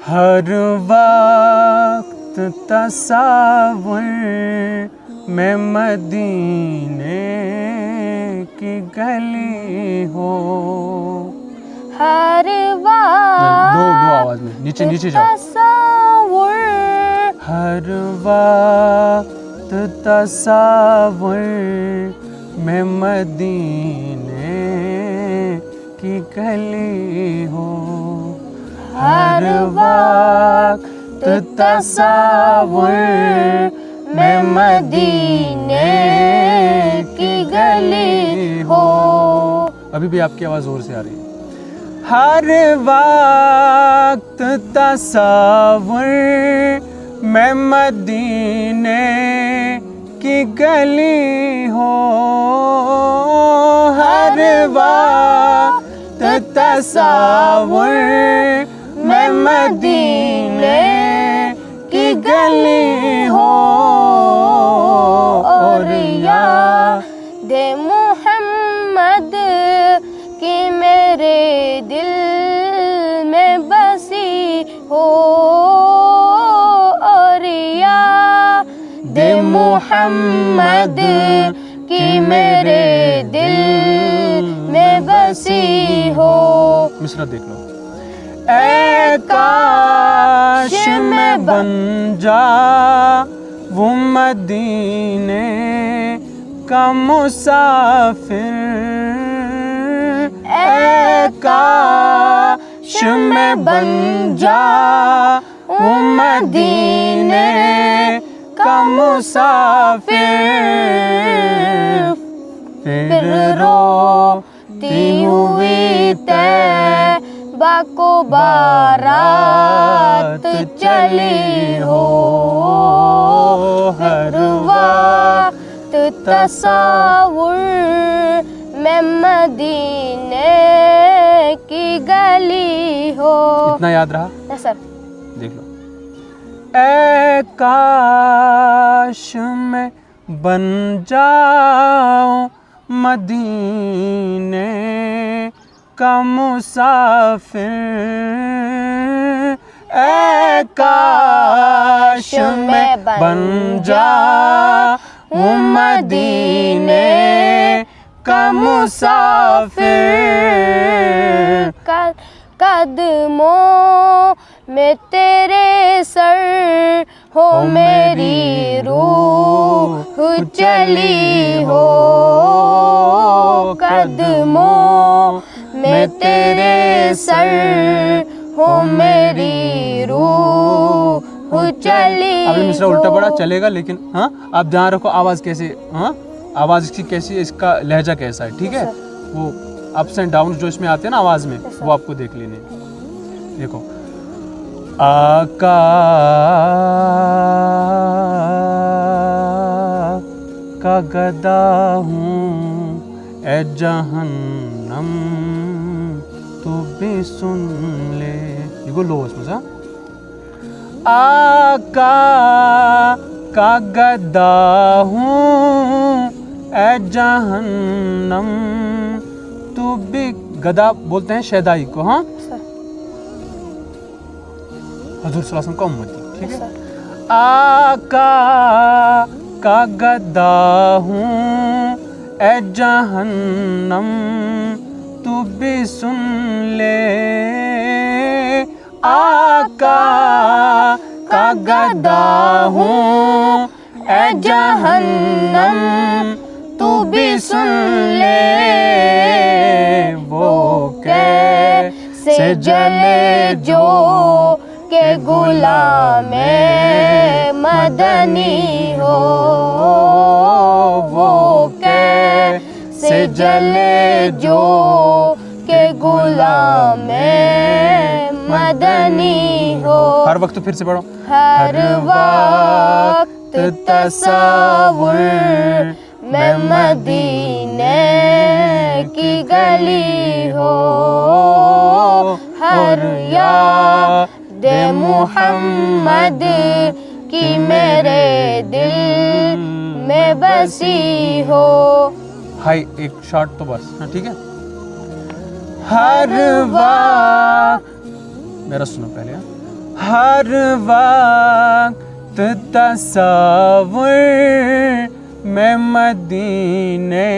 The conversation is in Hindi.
हर वक्त तस्वुर में मदीने की गली हो। हर दो आवाज में, नीचे नीचे जाओ। तस्वुर, हर वक्त तस्वुर में मदीने की गली हो। हर वक्त तस्वुर में मदीने की गली हो। अभी भी आपकी आवाज़ जोर से आ रही है। हर वक्त तस्वुर में मदीने की गली हो। हर वक्त तस्वुर में मदीने की गली हो। और याद मोहम्मद की मेरे दिल में बसी हो। और याद मोहम्मद की मेरे दिल में बसी हो। मिसरा देख लो। ऐ काश मैं बन जाऊं मदीने का मुसाफिर। ऐ काश मैं बन जाऊं मदीने का मुसाफिर। फिर रोती हुई तैबा को बारात चली हो। हर वक्त तस्वुर में मदीने की गली हो। इतना याद रहा? सर देख लो। ऐ काश मैं बन जाऊं मदीने का मुसाफिर। ऐ काश मैं बन जाऊं मदीने का मुसाफिर। कदमों में तेरे सर हो मेरी रूह चली हो। कदमों में तेरे सर हो मेरी रूह चली। अभी मिसरा उल्टा पड़ा चलेगा, लेकिन हाँ आप ध्यान रखो आवाज़ कैसे, हाँ आवाज़ की कैसी, इसका लहजा कैसा है, ठीक है। वो अप्स एंड डाउन जो इसमें आते हैं ना आवाज़ में, वो आपको देख लेने। देखो, आका का गदा हूँ ए जहन्नम तू भी सुन ले। ये को लो उसमें सा। आका का गदा हूँ ए जहन्नम तू भी। गदा बोलते हैं शहदाई को, हाँ हजूर सल्लल्लाहु अलैहि वसल्लम का उम्मती, ठीक है। आका का गदा हूँ ए जहन्नम तू भी सुन ले। आका का गदा हूँ ए जहन्नम तू भी सुन ले। वो कैसे जले जो के गुलामे मदनी हो। वो कैसे जले जो के गुलामे मदनी हो। हर वक्त फिर से पढ़ो। हर वक्त तस्वुर में मदीने की गली हो। हर याद मोहम्मद की मेरे दिल में बसी हो। हाय एक शॉट तो बस, हाँ ठीक है। हर वक्त मेरा सुनो पहले, हर वक्त तसव्वुर में मदीने